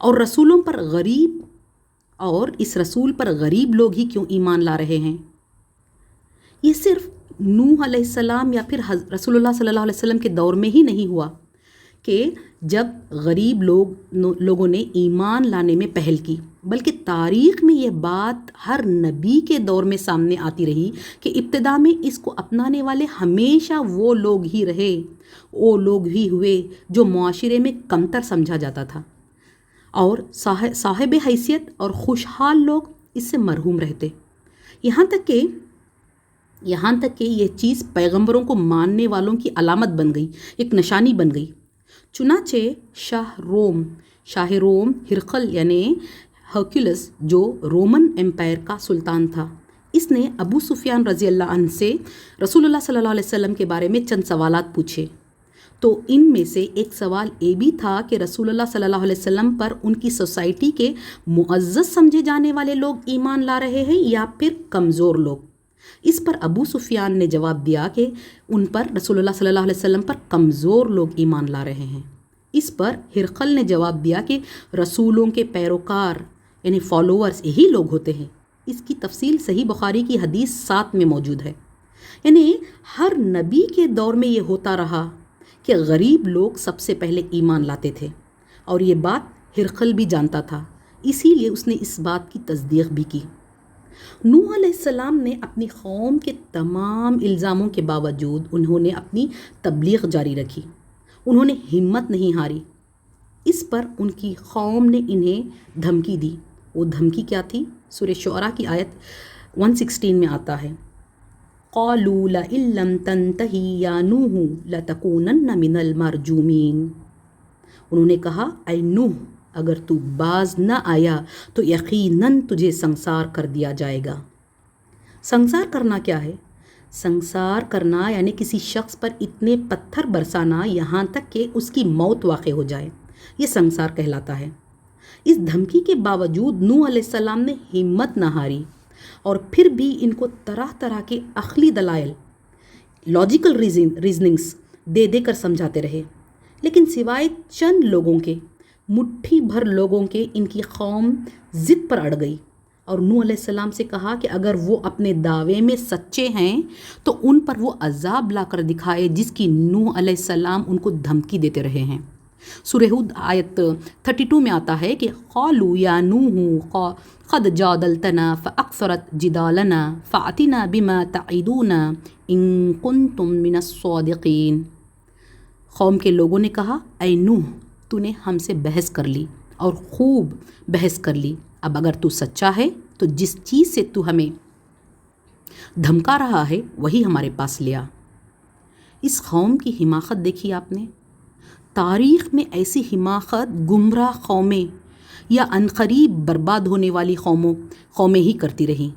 اور اس رسول پر غریب لوگ ہی کیوں ایمان لا رہے ہیں؟ یہ صرف نوح علیہ السلام یا پھر رسول اللہ صلی اللہ علیہ وسلم کے دور میں ہی نہیں ہوا کہ جب غریب لوگوں نے ایمان لانے میں پہل کی، بلکہ تاریخ میں یہ بات ہر نبی کے دور میں سامنے آتی رہی کہ ابتدا میں اس کو اپنانے والے ہمیشہ وہ لوگ ہی رہے، وہ لوگ ہی ہوئے جو معاشرے میں کمتر سمجھا جاتا تھا، اور صاحب حیثیت اور خوشحال لوگ اس سے محروم رہتے، یہاں تک کہ یہ چیز پیغمبروں کو ماننے والوں کی علامت بن گئی، ایک نشانی بن گئی۔ چنانچہ شاہ روم ہرقل یعنی ہرکولس، جو رومن امپائر کا سلطان تھا، اس نے ابو سفیان رضی اللہ عنہ سے رسول اللہ صلی اللہ علیہ وسلم کے بارے میں چند سوالات پوچھے، تو ان میں سے ایک سوال یہ بھی تھا کہ رسول اللہ صلی اللہ علیہ وسلم پر ان کی سوسائٹی کے معزز سمجھے جانے والے لوگ ایمان لا رہے ہیں یا پھر کمزور لوگ۔ اس پر ابو سفیان نے جواب دیا کہ ان پر رسول اللہ صلی اللہ علیہ وسلم پر کمزور لوگ ایمان لا رہے ہیں۔ اس پر ہرقل نے جواب دیا کہ رسولوں کے پیروکار یعنی فالوورز یہی لوگ ہوتے ہیں۔ اس کی تفصیل صحیح بخاری کی حدیث 7 میں موجود ہے۔ یعنی ہر نبی کے دور میں یہ ہوتا رہا کہ غریب لوگ سب سے پہلے ایمان لاتے تھے، اور یہ بات ہرقل بھی جانتا تھا، اسی لیے اس نے اس بات کی تصدیق بھی کی۔ نوح علیہ السلام نے اپنی قوم کے تمام الزاموں کے باوجود انہوں نے اپنی تبلیغ جاری رکھی، انہوں نے ہمت نہیں ہاری۔ اس پر ان کی قوم نے انہیں دھمکی دی۔ وہ دھمکی کیا تھی؟ سورہ شعراء کی آیت 116 میں آتا ہے، قالوا لئن لم تنتہی یا نوح لتکونن من المرجومین۔ انہوں نے کہا، اے نوح، اگر تو باز نہ آیا تو یقیناً تجھے سنسار کر دیا جائے گا۔ سنسار کرنا کیا ہے؟ سنسار کرنا یعنی کسی شخص پر اتنے پتھر برسانا یہاں تک کہ اس کی موت واقع ہو جائے، یہ سنسار کہلاتا ہے۔ اس دھمکی کے باوجود نوح علیہ السلام نے ہمت نہ ہاری، اور پھر بھی ان کو طرح طرح کے عقلی دلائل، لاجیکل ریزننگز دے دے کر سمجھاتے رہے، لیکن سوائے چند لوگوں کے، مٹھی بھر لوگوں کے، ان کی قوم ضد پر اڑ گئی اور نوح علیہ السلام سے کہا کہ اگر وہ اپنے دعوے میں سچے ہیں تو ان پر وہ عذاب لا کر دکھائے جس کی نوح علیہ السلام ان کو دھمکی دیتے رہے ہیں۔ سورہ ہود آیت 32 میں آتا ہے کہ قالوا یا نوح قد جادلتنا فاکثرت جدالنا فاتنا بما تعدنا ان کنتم من الصادقین۔ قوم کے لوگوں نے کہا، اے نوح، تو نے ہم سے بحث کر لی اور خوب بحث کر لی، اب اگر تو سچا ہے تو جس چیز سے تو ہمیں دھمکا رہا ہے وہی ہمارے پاس لیا۔ اس قوم کی حماقت دیکھی آپ نے؟ تاریخ میں ایسی حماقت گمراہ قومیں یا عنقریب برباد ہونے والی قومیں ہی کرتی رہیں۔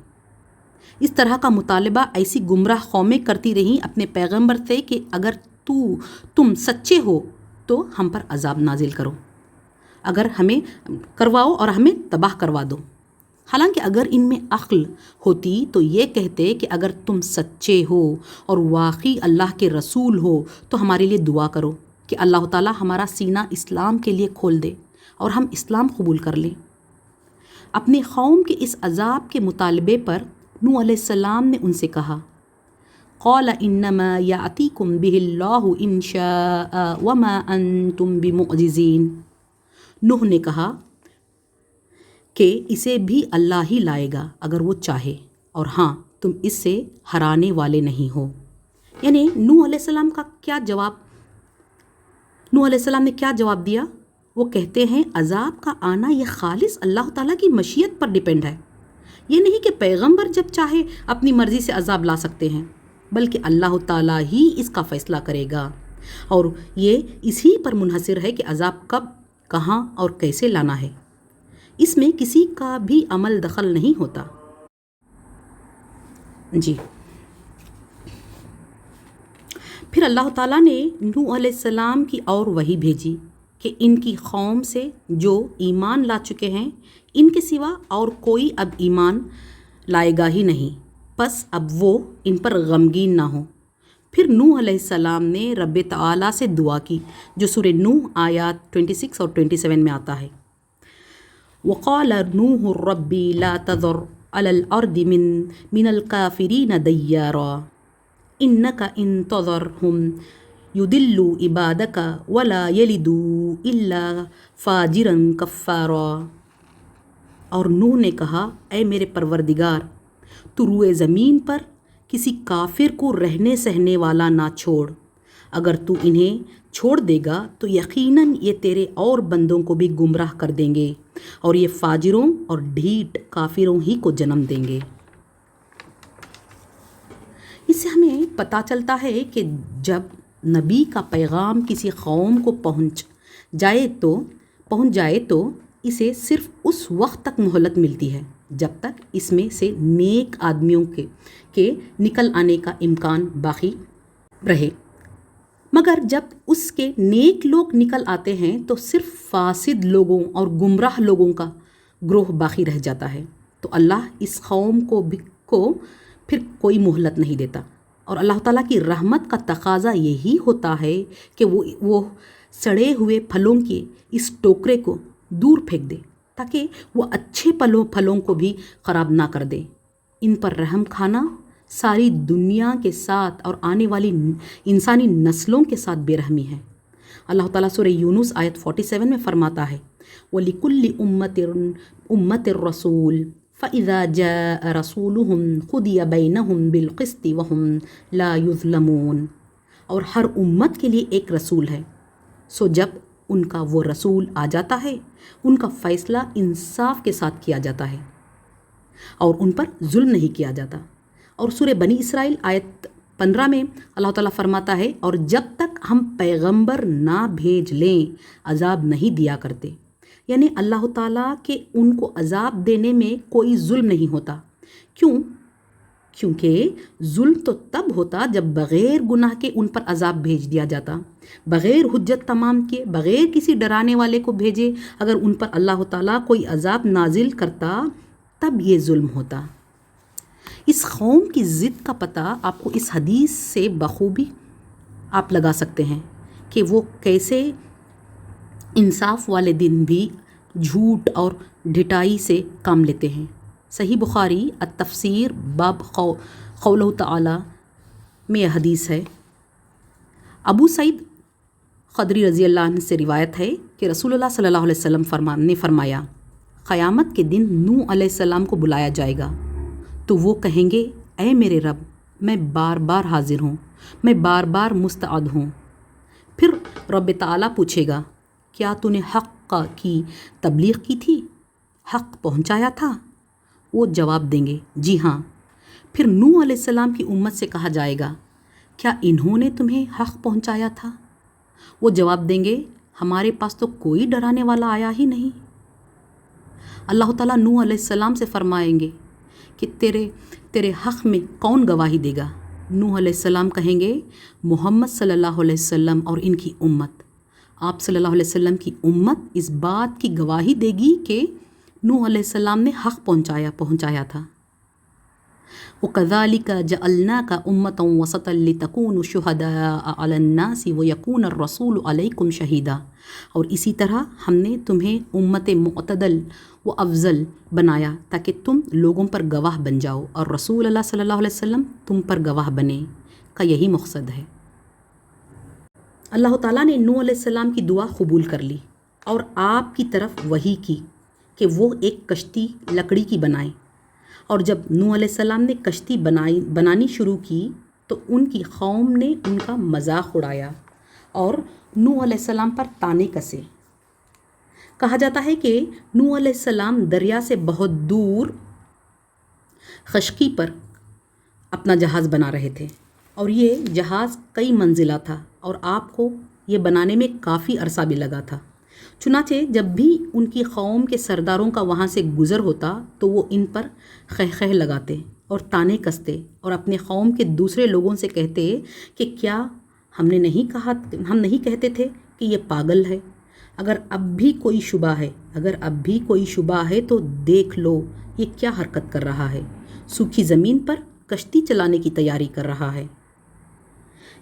اس طرح کا مطالبہ ایسی گمراہ قومیں کرتی رہیں اپنے پیغمبر سے کہ اگر تم سچے ہو تو ہم پر عذاب نازل کرو، اگر ہمیں کرواؤ اور ہمیں تباہ کروا دو۔ حالانکہ اگر ان میں عقل ہوتی تو یہ کہتے کہ اگر تم سچے ہو اور واقعی اللہ کے رسول ہو تو ہمارے لیے دعا کرو کہ اللہ تعالیٰ ہمارا سینہ اسلام کے لیے کھول دے اور ہم اسلام قبول کر لیں۔ اپنی قوم کے اس عذاب کے مطالبے پر نوح علیہ السلام نے ان سے کہا، قال انما یاتیکم بہ اللہ ان شاء وما انتم بمعجزین۔ نوح نے کہا کہ اسے بھی اللہ ہی لائے گا اگر وہ چاہے، اور ہاں تم اس سے ہرانے والے نہیں ہو۔ یعنی نوح علیہ السلام نے کیا جواب دیا؟ وہ کہتے ہیں عذاب کا آنا یہ خالص اللہ تعالیٰ کی مشیت پر ڈیپینڈ ہے، یہ نہیں کہ پیغمبر جب چاہے اپنی مرضی سے عذاب لا سکتے ہیں، بلکہ اللہ تعالیٰ ہی اس کا فیصلہ کرے گا، اور یہ اسی پر منحصر ہے کہ عذاب کب، کہاں اور کیسے لانا ہے۔ اس میں کسی کا بھی عمل دخل نہیں ہوتا۔ جی، پھر اللہ تعالیٰ نے نوح علیہ السلام کی اور وحی بھیجی کہ ان کی قوم سے جو ایمان لا چکے ہیں ان کے سوا اور کوئی اب ایمان لائے گا ہی نہیں، پس اب وہ ان پر غمگین نہ ہوں۔ پھر نوح علیہ السلام نے رب تعالیٰ سے دعا کی، جو سورہ نوح آیات 26 اور 27 میں آتا ہے، وقال نوح ربی لا تذر علی الارض من الکافرین دیارا انک ان تذرہم یدلوا عبادک ولا یلدوا الا فاجرا کفارا۔ اور نوح نے کہا اے میرے پروردگار، تو روئے زمین پر کسی کافر کو رہنے سہنے والا نہ چھوڑ، اگر تو انہیں چھوڑ دے گا تو یقیناً یہ تیرے اور بندوں کو بھی گمراہ کر دیں گے اور یہ فاجروں اور ڈھیٹ کافروں ہی کو جنم دیں گے۔ اس سے ہمیں پتہ چلتا ہے کہ جب نبی کا پیغام کسی قوم کو پہنچ جائے تو اسے صرف اس وقت تک مہلت ملتی ہے جب تک اس میں سے نیک آدمیوں کے نکل آنے کا امکان باقی رہے، مگر جب اس کے نیک لوگ نکل آتے ہیں تو صرف فاسد لوگوں اور گمراہ لوگوں کا گروہ باقی رہ جاتا ہے، تو اللہ اس قوم کو پھر کوئی مہلت نہیں دیتا۔ اور اللہ تعالیٰ کی رحمت کا تقاضا یہی ہوتا ہے کہ وہ سڑے ہوئے پھلوں کے اس ٹوکرے کو دور پھینک دے تاکہ وہ اچھے پھلوں کو بھی خراب نہ کر دے۔ ان پر رحم کھانا ساری دنیا کے ساتھ اور آنے والی انسانی نسلوں کے ساتھ بے رحمی ہے۔ اللہ تعالیٰ سورہ یونس آیت 47 میں فرماتا ہے وَلِكُلِّ أُمَّةٍ رَسُولٌ فَإِذَا جَاءَ رَسُولُهُمْ قُضِيَ بَيْنَهُمْ بِالْقِسْطِ وَهُمْ لَا يُظْلَمُونَ۔ اور ہر امت کے لیے ایک رسول ہے، سو جب ان کا وہ رسول آ جاتا ہے ان کا فیصلہ انصاف کے ساتھ کیا جاتا ہے اور ان پر ظلم نہیں کیا جاتا۔ اور سورہ بنی اسرائیل آیت 15 میں اللہ تعالیٰ فرماتا ہے اور جب تک ہم پیغمبر نہ بھیج لیں عذاب نہیں دیا کرتے، یعنی اللہ تعالیٰ کے ان کو عذاب دینے میں کوئی ظلم نہیں ہوتا۔ کیونکہ ظلم تو تب ہوتا جب بغیر گناہ کے ان پر عذاب بھیج دیا جاتا، بغیر حجت تمام کے، بغیر کسی ڈرانے والے کو بھیجے اگر ان پر اللہ تعالیٰ کوئی عذاب نازل کرتا تب یہ ظلم ہوتا۔ اس قوم کی ضد کا پتہ آپ کو اس حدیث سے بخوبی آپ لگا سکتے ہیں کہ وہ کیسے انصاف والے دن بھی جھوٹ اور ڈھٹائی سے کام لیتے ہیں۔ صحیح بخاری التفسیر باب قولہ تعالی میں یہ حدیث ہے۔ ابو سعید خدری رضی اللہ عنہ سے روایت ہے کہ رسول اللہ صلی اللہ علیہ وسلم نے فرمایا قیامت کے دن نوح علیہ السلام کو بلایا جائے گا تو وہ کہیں گے اے میرے رب، میں بار بار حاضر ہوں، میں بار بار مستعد ہوں۔ پھر رب تعالیٰ پوچھے گا کیا تو نے حق کی تبلیغ کی تھی، حق پہنچایا تھا؟ وہ جواب دیں گے جی ہاں۔ پھر نوح علیہ السلام کی امت سے کہا جائے گا کیا انہوں نے تمہیں حق پہنچایا تھا؟ وہ جواب دیں گے ہمارے پاس تو کوئی ڈرانے والا آیا ہی نہیں۔ اللہ تعالیٰ نوح علیہ السلام سے فرمائیں گے کہ تیرے حق میں کون گواہی دے گا؟ نوح علیہ السلام کہیں گے محمد صلی اللہ علیہ وسلم اور ان کی امت۔ آپ صلی اللہ علیہ وسلم کی امت اس بات کی گواہی دے گی کہ نوح علیہ السلام نے حق پہنچایا تھا۔ وَكَذَلِكَ جَعَلْنَاكَ أُمَّةً وَسَطًا لِتَكُونُوا شُهَدَاءَ عَلَى النَّاسِ وَيَكُونَ الرَّسُولُ عَلَيْكُمْ شَهِيدًا۔ اور اسی طرح ہم نے تمہیں امت معتدل و افضل بنایا تاکہ تم لوگوں پر گواہ بن جاؤ اور رسول اللہ صلی اللہ علیہ وسلم تم پر گواہ بنے کا یہی مقصد ہے۔ اللہ تعالیٰ نے نوح علیہ السلام کی دعا قبول کر لی اور آپ کی طرف وحی کی کہ وہ ایک کشتی لکڑی کی بنائیں، اور جب نوح علیہ السلام نے کشتی بنانی شروع کی تو ان کی قوم نے ان کا مذاق اڑایا اور نوح علیہ السلام پر طعنے کسے۔ کہا جاتا ہے کہ نوح علیہ السلام دریا سے بہت دور خشکی پر اپنا جہاز بنا رہے تھے اور یہ جہاز کئی منزلہ تھا اور آپ کو یہ بنانے میں کافی عرصہ بھی لگا تھا۔ چنانچہ جب بھی ان کی قوم کے سرداروں کا وہاں سے گزر ہوتا تو وہ ان پر خہ لگاتے اور طعنے کستے اور اپنے قوم کے دوسرے لوگوں سے کہتے کہ کیا ہم نہیں کہتے تھے کہ یہ پاگل ہے؟ اگر اب بھی کوئی شبہ ہے تو دیکھ لو یہ کیا حرکت کر رہا ہے، سوکھی زمین پر کشتی چلانے کی تیاری کر رہا ہے۔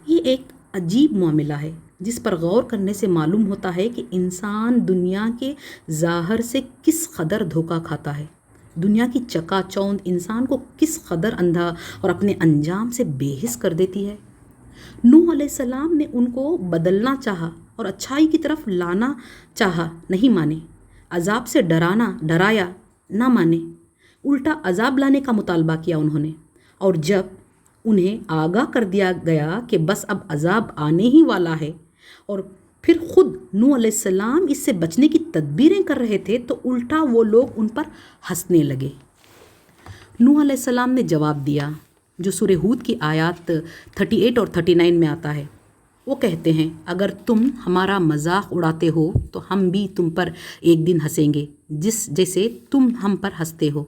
یہ ایک عجیب معاملہ ہے جس پر غور کرنے سے معلوم ہوتا ہے کہ انسان دنیا کے ظاہر سے کس قدر دھوکہ کھاتا ہے، دنیا کی چکا چوند انسان کو کس قدر اندھا اور اپنے انجام سے بے حس کر دیتی ہے۔ نوح علیہ السلام نے ان کو بدلنا چاہا اور اچھائی کی طرف لانا چاہا، نہیں مانے۔ عذاب سے ڈرایا، نہ مانے، الٹا عذاب لانے کا مطالبہ کیا انہوں نے۔ اور جب انہیں آگاہ کر دیا گیا کہ بس اب عذاب آنے ہی والا ہے، اور پھر خود نوح علیہ السلام اس سے بچنے کی تدبیریں کر رہے تھے، تو الٹا وہ لوگ ان پر ہنسنے لگے۔ نوح علیہ السلام نے جواب دیا، جو سورہ ہود کی آیات 38 اور 39 میں آتا ہے۔ وہ کہتے ہیں، اگر تم ہمارا مذاق اڑاتے ہو تو ہم بھی تم پر ایک دن ہنسیں گے جیسے تم ہم پر ہنستے ہو۔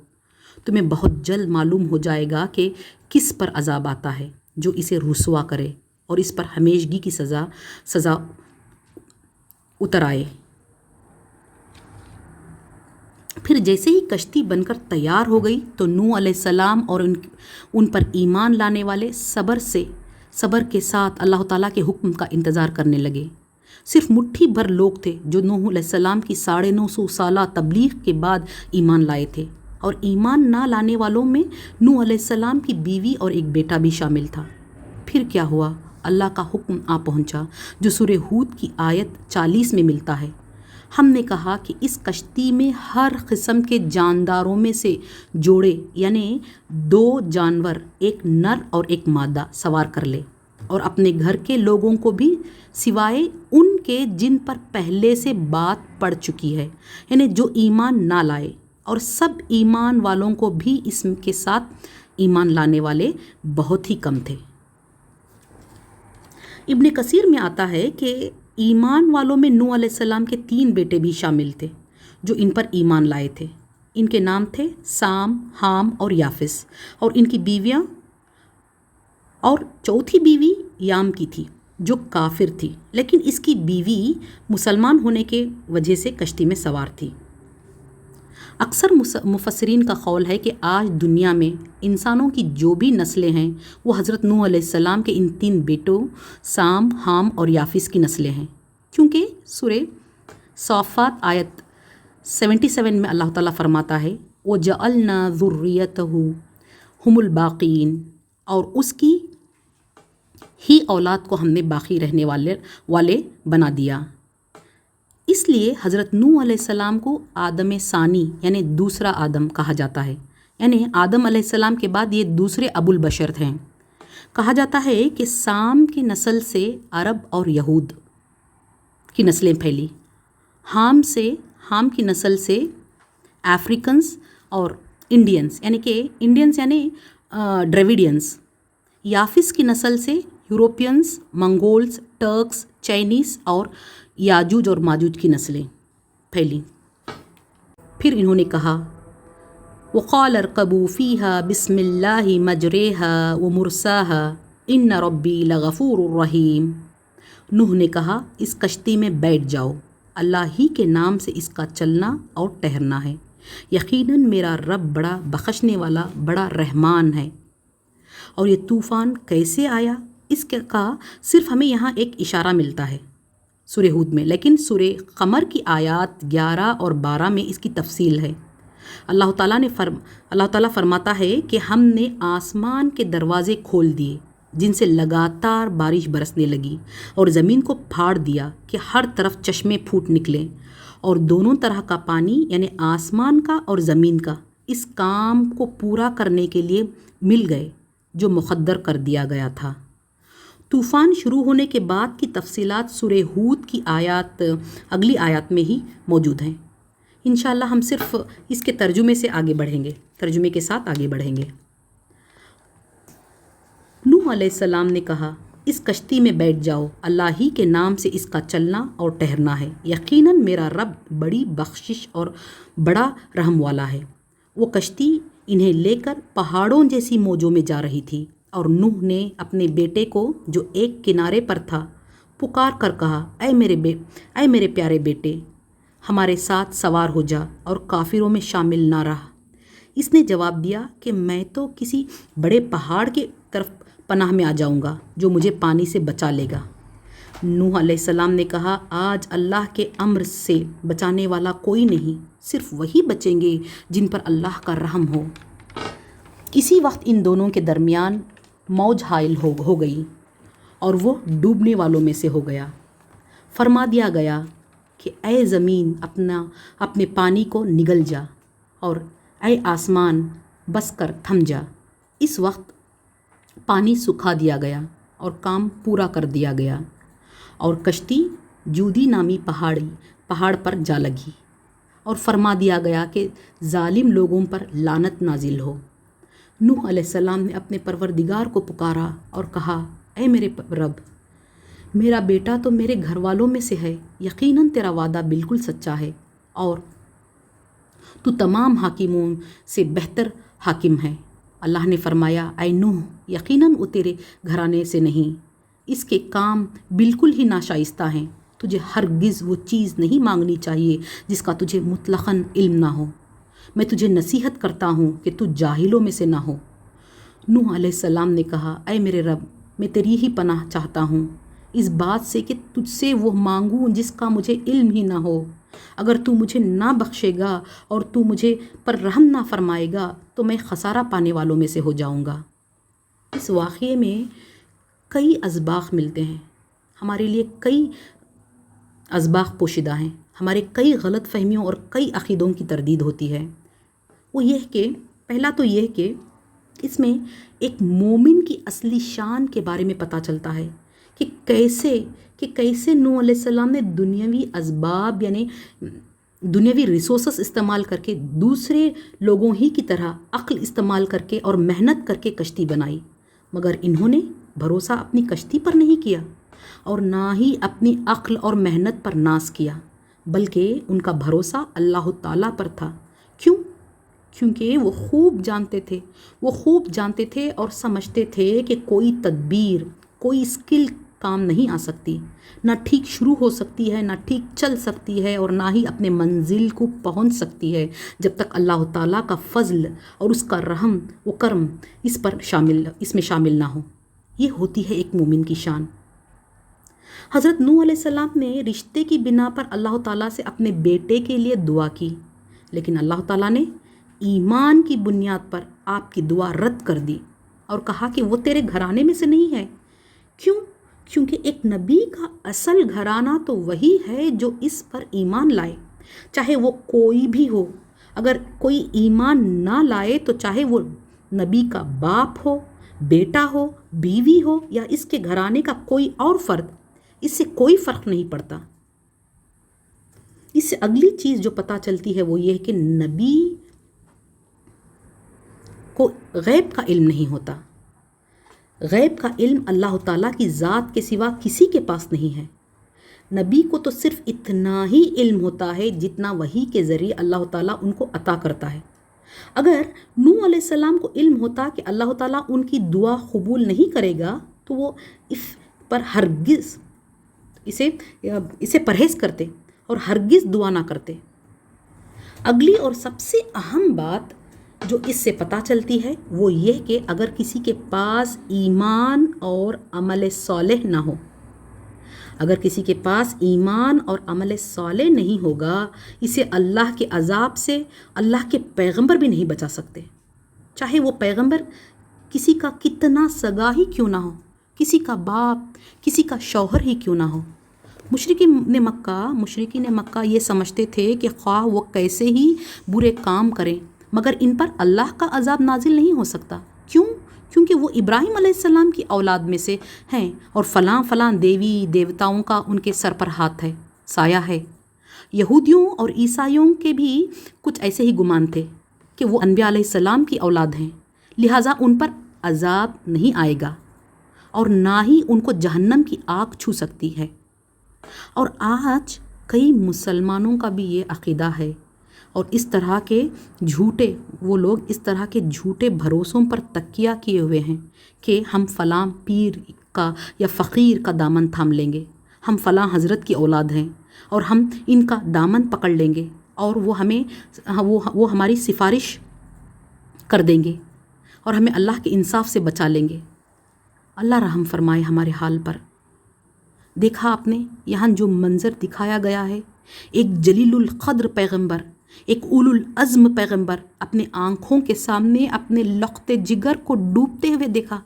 تمہیں بہت جلد معلوم ہو جائے گا کہ کس پر عذاب آتا ہے جو اسے رسوا کرے اور اس پر ہمیشگی کی سزا اتر آئے۔ پھر جیسے ہی کشتی بن کر تیار ہو گئی تو نوح علیہ السلام اور ان پر ایمان لانے والے صبر کے ساتھ اللہ تعالیٰ کے حکم کا انتظار کرنے لگے۔ صرف مٹھی بھر لوگ تھے جو نوح علیہ السلام کی 950 سالہ تبلیغ کے بعد ایمان لائے تھے، اور ایمان نہ لانے والوں میں نوح علیہ السلام کی بیوی اور ایک بیٹا بھی شامل تھا۔ پھر کیا ہوا؟ اللہ کا حکم آ پہنچا جو سورہ ہود کی آیت 40 میں ملتا ہے۔ ہم نے کہا کہ اس کشتی میں ہر قسم کے جانداروں میں سے جوڑے، یعنی 2 جانور، ایک نر اور ایک مادہ سوار کر لے، اور اپنے گھر کے لوگوں کو بھی سوائے ان کے جن پر پہلے سے بات پڑ چکی ہے، یعنی جو ایمان نہ لائے، اور سب ایمان والوں کو بھی اس کے ساتھ ایمان لانے والے بہت ہی کم تھے۔ ابن کثیر میں آتا ہے کہ ایمان والوں میں نوح علیہ السلام کے 3 بیٹے بھی شامل تھے جو ان پر ایمان لائے تھے۔ ان کے نام تھے سام، حام اور یافس، اور ان کی بیویاں، اور چوتھی بیوی یام کی تھی جو کافر تھی، لیکن اس کی بیوی مسلمان ہونے کے وجہ سے کشتی میں سوار تھی۔ اکثر مفسرین کا قول ہے کہ آج دنیا میں انسانوں کی جو بھی نسلیں ہیں وہ حضرت نوح علیہ السلام کے ان 3 بیٹوں سام، حام اور یافس کی نسلیں ہیں، کیونکہ سورہ صافات آیت 77 میں اللہ تعالیٰ فرماتا ہے وَجَعَلْنَا ذُرِّيَّتَهُ هُمُ الْبَاقِينَ، اور اس کی ہی اولاد کو ہم نے باقی رہنے والے بنا دیا۔ اس لیے حضرت نوح علیہ السلام کو آدم ثانی یعنی دوسرا آدم کہا جاتا ہے، یعنی آدم علیہ السلام کے بعد یہ دوسرے ابو البشر ہیں۔ کہا جاتا ہے کہ سام کی نسل سے عرب اور یہود کی نسلیں پھیلی، حام کی نسل سے افریقنز اور انڈینز یعنی ڈریویڈینز، یافس کی نسل سے یوروپینز، منگولز، ٹرکس، چائنیز اور یاجوج اور ماجوج کی نسلیں پھیلیں۔ پھر انہوں نے کہا وَقَالَ ارْكَبُوا فِيهَا بِسْمِ اللَّهِ مَجْرَيْهَا وَمُرْسَاهَا إِنَّ رَبِّي لَغَفُورٌ رَحِيمٌ۔ نوح نے کہا اس کشتی میں بیٹھ جاؤ، اللہ ہی کے نام سے اس کا چلنا اور ٹہرنا ہے، یقیناً میرا رب بڑا بخشنے والا، بڑا رحمان ہے۔ اور یہ طوفان کیسے آیا، اس کا صرف ہمیں یہاں ایک اشارہ ملتا ہے سورہ ہود میں، لیکن سورہ قمر کی آیات 11 اور 12 میں اس کی تفصیل ہے۔ اللہ تعالیٰ فرماتا ہے کہ ہم نے آسمان کے دروازے کھول دیے جن سے لگاتار بارش برسنے لگی، اور زمین کو پھاڑ دیا کہ ہر طرف چشمے پھوٹ نکلیں، اور دونوں طرح کا پانی یعنی آسمان کا اور زمین کا اس کام کو پورا کرنے کے لیے مل گئے جو مقدر کر دیا گیا تھا۔ طوفان شروع ہونے کے بعد کی تفصیلات سورہ ہود کی اگلی آیات میں ہی موجود ہیں۔ انشاءاللہ ہم صرف اس کے ترجمے کے ساتھ آگے بڑھیں گے۔ نوح علیہ السلام نے کہا اس کشتی میں بیٹھ جاؤ، اللہ ہی کے نام سے اس کا چلنا اور ٹہرنا ہے، یقیناً میرا رب بڑی بخشش اور بڑا رحم والا ہے۔ وہ کشتی انہیں لے کر پہاڑوں جیسی موجوں میں جا رہی تھی، اور نوح نے اپنے بیٹے کو جو ایک کنارے پر تھا پکار کر کہا اے میرے پیارے بیٹے، ہمارے ساتھ سوار ہو جا اور کافروں میں شامل نہ رہ۔ اس نے جواب دیا کہ میں تو کسی بڑے پہاڑ کے طرف پناہ میں آ جاؤں گا جو مجھے پانی سے بچا لے گا۔ نوح علیہ السلام نے کہا آج اللہ کے امر سے بچانے والا کوئی نہیں، صرف وہی بچیں گے جن پر اللہ کا رحم ہو۔ اسی وقت ان دونوں کے درمیان موج حائل ہو گئی اور وہ ڈوبنے والوں میں سے ہو گیا۔ فرما دیا گیا کہ اے زمین اپنے پانی کو نگل جا، اور اے آسمان بس کر تھم جا۔ اس وقت پانی سکھا دیا گیا اور کام پورا کر دیا گیا، اور کشتی جودی نامی پہاڑ پر جا لگی، اور فرما دیا گیا کہ ظالم لوگوں پر لعنت نازل ہو۔ نوح علیہ السلام نے اپنے پروردگار کو پکارا اور کہا اے میرے رب، میرا بیٹا تو میرے گھر والوں میں سے ہے، یقیناً تیرا وعدہ بالکل سچا ہے، اور تو تمام حاکموں سے بہتر حاکم ہے۔ اللہ نے فرمایا اے نوح، یقیناً وہ تیرے گھرانے سے نہیں، اس کے کام بالکل ہی ناشائستہ ہیں، تجھے ہرگز وہ چیز نہیں مانگنی چاہیے جس کا تجھے مطلقاً علم نہ ہو۔ میں تجھے نصیحت کرتا ہوں کہ تو جاہلوں میں سے نہ ہو۔ نوح علیہ السلام نے کہا اے میرے رب، میں تیری ہی پناہ چاہتا ہوں اس بات سے کہ تجھ سے وہ مانگوں جس کا مجھے علم ہی نہ ہو۔ اگر تو مجھے نہ بخشے گا اور تو مجھے پر رحم نہ فرمائے گا تو میں خسارہ پانے والوں میں سے ہو جاؤں گا۔ اس واقعے میں کئی اسباق ملتے ہیں، ہمارے لیے کئی اسباق پوشیدہ ہیں، ہمارے کئی غلط فہمیوں اور کئی عقیدوں کی تردید ہوتی ہے۔ وہ یہ کہ پہلا تو یہ کہ اس میں ایک مومن کی اصلی شان کے بارے میں پتہ چلتا ہے کہ کیسے نوح علیہ السلام نے دنیاوی اسباب یعنی دنیاوی ریسورسز استعمال کر کے دوسرے لوگوں ہی کی طرح عقل استعمال کر کے اور محنت کر کے کشتی بنائی، مگر انہوں نے بھروسہ اپنی کشتی پر نہیں کیا اور نہ ہی اپنی عقل اور محنت پر ناز کیا، بلکہ ان کا بھروسہ اللہ تعالیٰ پر تھا۔ کیونکہ وہ خوب جانتے تھے اور سمجھتے تھے کہ کوئی تدبیر، کوئی اسکل کام نہیں آ سکتی، نہ ٹھیک شروع ہو سکتی ہے، نہ ٹھیک چل سکتی ہے، اور نہ ہی اپنے منزل کو پہنچ سکتی ہے جب تک اللہ تعالیٰ کا فضل اور اس کا رحم و کرم اس میں شامل نہ ہو۔ یہ ہوتی ہے ایک مومن کی شان۔ حضرت نوح علیہ السلام نے رشتے کی بنا پر اللہ تعالیٰ سے اپنے بیٹے کے لیے دعا کی، لیکن اللہ تعالیٰ نے ایمان کی بنیاد پر آپ کی دعا رد کر دی اور کہا کہ وہ تیرے گھرانے میں سے نہیں ہے۔ کیونکہ ایک نبی کا اصل گھرانہ تو وہی ہے جو اس پر ایمان لائے، چاہے وہ کوئی بھی ہو۔ اگر کوئی ایمان نہ لائے تو چاہے وہ نبی کا باپ ہو، بیٹا ہو، بیوی ہو یا اس کے گھرانے کا کوئی اور فرد، اس سے کوئی فرق نہیں پڑتا۔ اس سے اگلی چیز جو پتہ چلتی ہے وہ یہ کہ نبی کو غیب کا علم نہیں ہوتا۔ غیب کا علم اللہ تعالیٰ کی ذات کے سوا کسی کے پاس نہیں ہے۔ نبی کو تو صرف اتنا ہی علم ہوتا ہے جتنا وحی کے ذریعے اللہ تعالیٰ ان کو عطا کرتا ہے۔ اگر نوح علیہ السلام کو علم ہوتا کہ اللہ تعالیٰ ان کی دعا قبول نہیں کرے گا تو وہ اس پر ہرگز اسے پرہیز کرتے اور ہرگز دعا نہ کرتے۔ اگلی اور سب سے اہم بات جو اس سے پتہ چلتی ہے وہ یہ کہ اگر کسی کے پاس ایمان اور عمل صالح نہ ہو، اگر کسی کے پاس ایمان اور عمل صالح نہیں ہوگا، اسے اللہ کے عذاب سے اللہ کے پیغمبر بھی نہیں بچا سکتے، چاہے وہ پیغمبر کسی کا کتنا سگا ہی کیوں نہ ہو، کسی کا باپ، کسی کا شوہر ہی کیوں نہ ہو۔ مشرکین مکہ یہ سمجھتے تھے کہ خواہ وہ کیسے ہی برے کام کریں مگر ان پر اللہ کا عذاب نازل نہیں ہو سکتا۔ کیونکہ وہ ابراہیم علیہ السلام کی اولاد میں سے ہیں اور فلاں دیوی دیوتاؤں کا ان کے سر پر ہاتھ ہے، سایہ ہے۔ یہودیوں اور عیسائیوں کے بھی کچھ ایسے ہی گمان تھے کہ وہ انبیاء علیہ السلام کی اولاد ہیں، لہٰذا ان پر عذاب نہیں آئے گا اور نہ ہی ان کو جہنم کی آگ چھو سکتی ہے۔ اور آج کئی مسلمانوں کا بھی یہ عقیدہ ہے، اور اس طرح کے جھوٹے بھروسوں پر تکیہ کیے ہوئے ہیں کہ ہم فلاں پیر کا یا فقیر کا دامن تھام لیں گے، ہم فلاں حضرت کی اولاد ہیں اور ہم ان کا دامن پکڑ لیں گے اور وہ ہماری سفارش کر دیں گے اور ہمیں اللہ کے انصاف سے بچا لیں گے۔ اللہ رحم فرمائے ہمارے حال پر۔ دیکھا آپ نے یہاں جو منظر دکھایا گیا ہے، ایک جلیل القدر پیغمبر، ایک اولو العزم پیغمبر اپنے آنکھوں کے سامنے اپنے لخت جگر کو ڈوبتے ہوئے دیکھا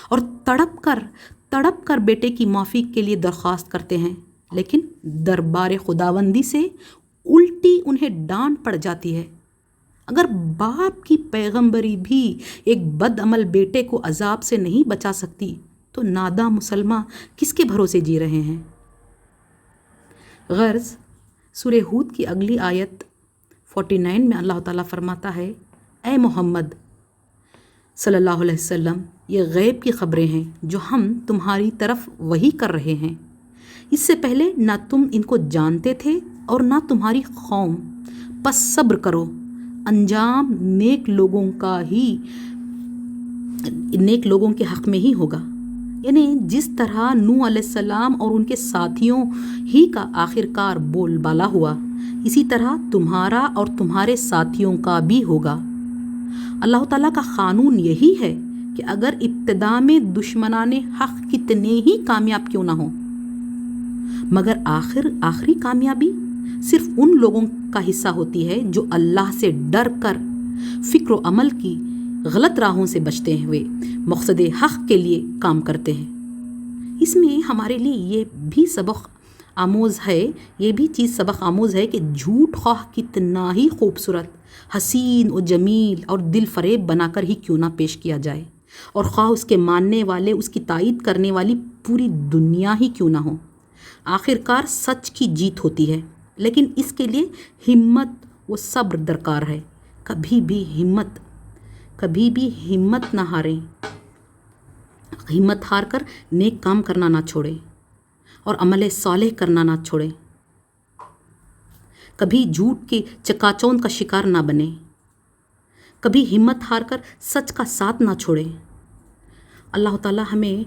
اور تڑپ کر بیٹے کی معافی کے لیے درخواست کرتے ہیں، لیکن دربار خداوندی سے الٹی انہیں ڈانٹ پڑ جاتی ہے۔ اگر باپ کی پیغمبری بھی ایک بد عمل بیٹے کو عذاب سے نہیں بچا سکتی تو ناداں مسلمان کس کے بھروسے جی رہے ہیں؟ غرض سورہ ہود کی اگلی آیت 49 میں اللہ تعالیٰ فرماتا ہے، اے محمد صلی اللہ علیہ وسلم، یہ غیب کی خبریں ہیں جو ہم تمہاری طرف وحی کر رہے ہیں، اس سے پہلے نہ تم ان کو جانتے تھے اور نہ تمہاری قوم، پس صبر کرو، انجام نیک لوگوں کے حق میں ہی ہوگا۔ یعنی جس طرح نوح علیہ السلام اور ان کے ساتھیوں ہی کا آخر کار بول بالا ہوا، اسی طرح تمہارا اور تمہارے ساتھیوں کا بھی ہوگا۔ اللہ تعالیٰ کا قانون یہی ہے کہ اگر ابتدا میں دشمنان حق کتنے ہی کامیاب کیوں نہ ہوں، مگر آخری کامیابی صرف ان لوگوں کا حصہ ہوتی ہے جو اللہ سے ڈر کر فکر و عمل کی غلط راہوں سے بچتے ہوئے مقصد حق کے لیے کام کرتے ہیں۔ اس میں ہمارے لیے یہ بھی سبق آموز ہے کہ جھوٹ خواہ کتنا ہی خوبصورت، حسین و جمیل اور دل فریب بنا کر ہی کیوں نہ پیش کیا جائے، اور خواہ اس کے ماننے والے، اس کی تائید کرنے والی پوری دنیا ہی کیوں نہ ہو، آخر کار سچ کی جیت ہوتی ہے۔ لیکن اس کے لیے ہمت و صبر درکار ہے۔ کبھی بھی ہمت نہ ہاریں، ہمت ہار کر نیک کام کرنا نہ چھوڑیں اور عمل صالح کرنا نہ چھوڑیں۔ کبھی جھوٹ کے چکاچوند کا شکار نہ بنیں، کبھی ہمت ہار کر سچ کا ساتھ نہ چھوڑیں۔ اللہ تعالیٰ ہمیں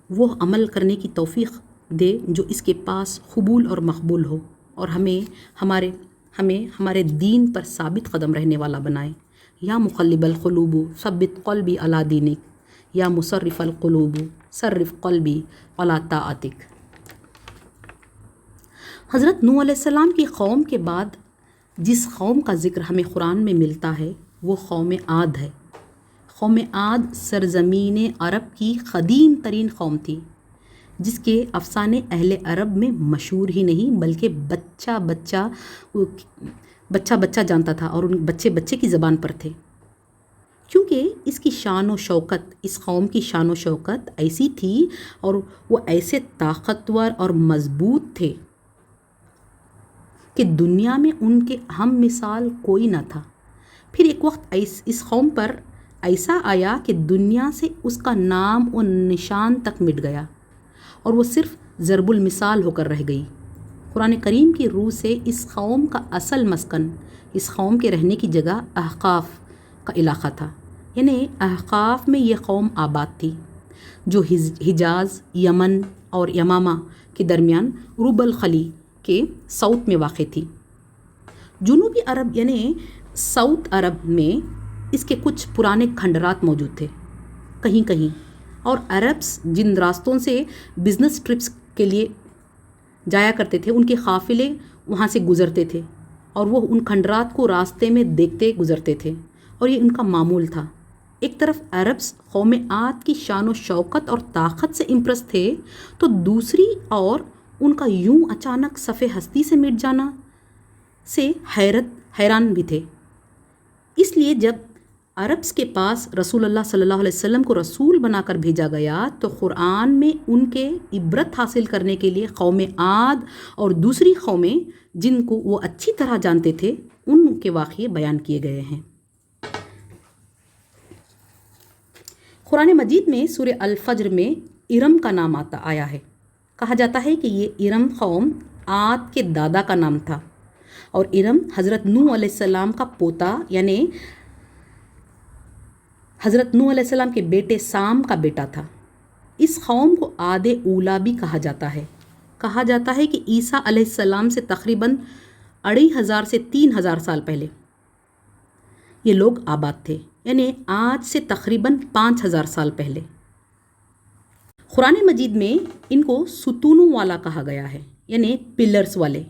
وہ عمل کرنے کی توفیق دے جو اس کے پاس قبول اور مقبول ہو، اور ہمیں ہمارے دین پر ثابت قدم رہنے والا بنائے۔ یا مقلب القلوب ثبت قلبی علی دینک، یا مصرف القلوب صرف قلبی علی طاعتک۔ حضرت نوح علیہ السلام کی قوم کے بعد جس قوم کا ذکر ہمیں قرآن میں ملتا ہے وہ قوم عاد ہے۔ قوم عاد سرزمین عرب کی قدیم ترین قوم تھی، جس کے افسانے اہل عرب میں مشہور ہی نہیں بلکہ بچہ جانتا تھا، اور ان بچے کی زبان پر تھے، کیونکہ اس کی شان و شوکت، اس قوم کی شان و شوکت ایسی تھی اور وہ ایسے طاقتور اور مضبوط تھے کہ دنیا میں ان کے ہم مثال کوئی نہ تھا۔ پھر ایک وقت اس قوم پر ایسا آیا کہ دنیا سے اس کا نام و نشان تک مٹ گیا اور وہ صرف ضرب المثال ہو کر رہ گئی۔ قرآن کریم کی روح سے اس قوم کا اصل مسکن، اس قوم کے رہنے کی جگہ احقاف کا علاقہ تھا۔ یعنی احقاف میں یہ قوم آباد تھی جو حجاز، یمن اور یمامہ کے درمیان رب الخلی کے ساؤتھ میں واقع تھی۔ جنوبی عرب یعنی ساؤتھ عرب میں اس کے کچھ پرانے کھنڈرات موجود تھے کہیں، اور عربس جن راستوں سے بزنس ٹرپس کے لیے جایا کرتے تھے ان کے قافلے وہاں سے گزرتے تھے، اور وہ ان کھنڈرات کو راستے میں دیکھتے گزرتے تھے، اور یہ ان کا معمول تھا۔ ایک طرف عربس قوم عاد کی شان و شوکت اور طاقت سے امپرس تھے، تو دوسری اور ان کا یوں اچانک صف ہستی سے مٹ جانا سے حیران بھی تھے۔ اس لیے جب عربس کے پاس رسول اللہ صلی اللہ علیہ وسلم کو رسول بنا کر بھیجا گیا تو قرآن میں ان کے عبرت حاصل کرنے کے لیے قوم عاد اور دوسری قومیں جن کو وہ اچھی طرح جانتے تھے ان کے واقعے بیان کیے گئے ہیں۔ قرآن مجید میں سورہ الفجر میں ارم کا نام آیا ہے۔ کہا جاتا ہے کہ یہ ارم قوم عاد کے دادا کا نام تھا، اور ارم حضرت نوح علیہ السلام کا پوتا یعنی حضرت نوح علیہ السلام کے بیٹے سام کا بیٹا تھا۔ اس قوم کو عاد اولا بھی کہا جاتا ہے۔ کہا جاتا ہے کہ عیسیٰ علیہ السلام سے تقریباً 2500 سے 3000 سال پہلے یہ لوگ آباد تھے، یعنی آج سے تقریباً 5000 سال پہلے۔ قرآن مجید میں ان کو ستونوں والا کہا گیا ہے، یعنی پلرز والے۔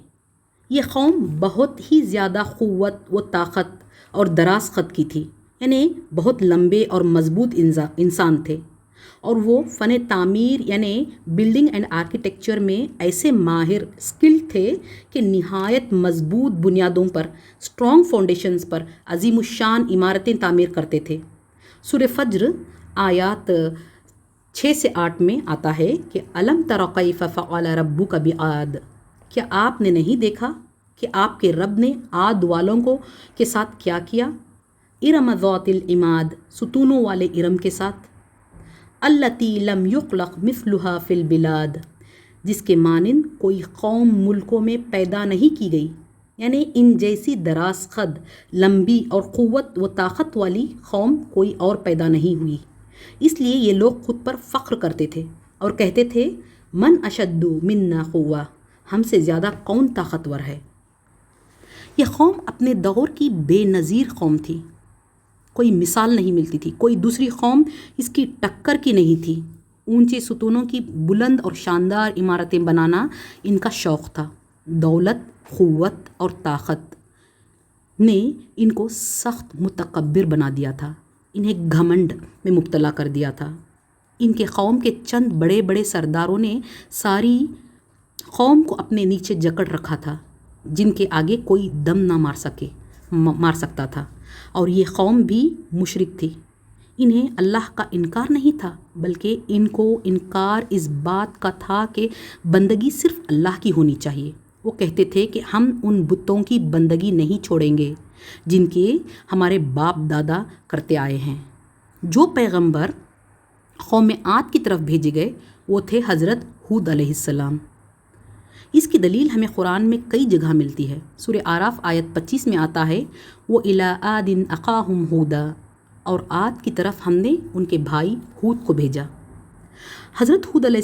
یہ قوم بہت ہی زیادہ قوت و طاقت اور دراز قد کی تھی، یعنی بہت لمبے اور مضبوط انسان تھے، اور وہ فن تعمیر یعنی بلڈنگ اینڈ آرکیٹیکچر میں ایسے ماہر اسکل تھے کہ نہایت مضبوط بنیادوں پر، اسٹرانگ فاؤنڈیشنز پر عظیم الشان عمارتیں تعمیر کرتے تھے۔ سورہ فجر آیات 6 سے 8 میں آتا ہے کہ الم تر کیف فعل ربک بعاد، کیا آپ نے نہیں دیکھا کہ آپ کے رب نے عاد والوں کے ساتھ کیا کیا؟ ارم ذات العماد، ستونوں والے ارم کے ساتھ، التی لم یخلق مثلها فی البلاد، جس کے مانند کوئی قوم ملکوں میں پیدا نہیں کی گئی، یعنی ان جیسی دراز قد، لمبی اور قوت و طاقت والی قوم کوئی اور پیدا نہیں ہوئی۔ اس لیے یہ لوگ خود پر فخر کرتے تھے اور کہتے تھے من اشد منا قوہ، ہم سے زیادہ کون طاقتور ہے۔ یہ قوم اپنے دور کی بے نظیر قوم تھی، کوئی مثال نہیں ملتی تھی، کوئی دوسری قوم اس کی ٹکر کی نہیں تھی۔ اونچے ستونوں کی بلند اور شاندار عمارتیں بنانا ان کا شوق تھا۔ دولت، قوت اور طاقت نے ان کو سخت متکبر بنا دیا تھا، انہیں گھمنڈ میں مبتلا کر دیا تھا۔ ان کے قوم کے چند بڑے بڑے سرداروں نے ساری قوم کو اپنے نیچے جکڑ رکھا تھا، جن کے آگے کوئی دم نہ مار سکتا تھا، اور یہ قوم بھی مشرک تھی۔ انہیں اللہ کا انکار نہیں تھا، بلکہ ان کو انکار اس بات کا تھا کہ بندگی صرف اللہ کی ہونی چاہیے۔ وہ کہتے تھے کہ ہم ان بتوں کی بندگی نہیں چھوڑیں گے جن کے ہمارے باپ دادا کرتے آئے ہیں۔ جو پیغمبر قوم عاد کی طرف بھیجے گئے وہ تھے حضرت ہود علیہ السلام۔ اس کی دلیل ہمیں قرآن میں کئی جگہ ملتی ہے۔ سورہ اعراف آیت 25 میں آتا ہے وَإِلَىٰ عَادٍ أَخَاهُمْ هُودًا، اور عاد کی طرف ہم نے ان کے بھائی ہود کو بھیجا۔ حضرت ہود علیہ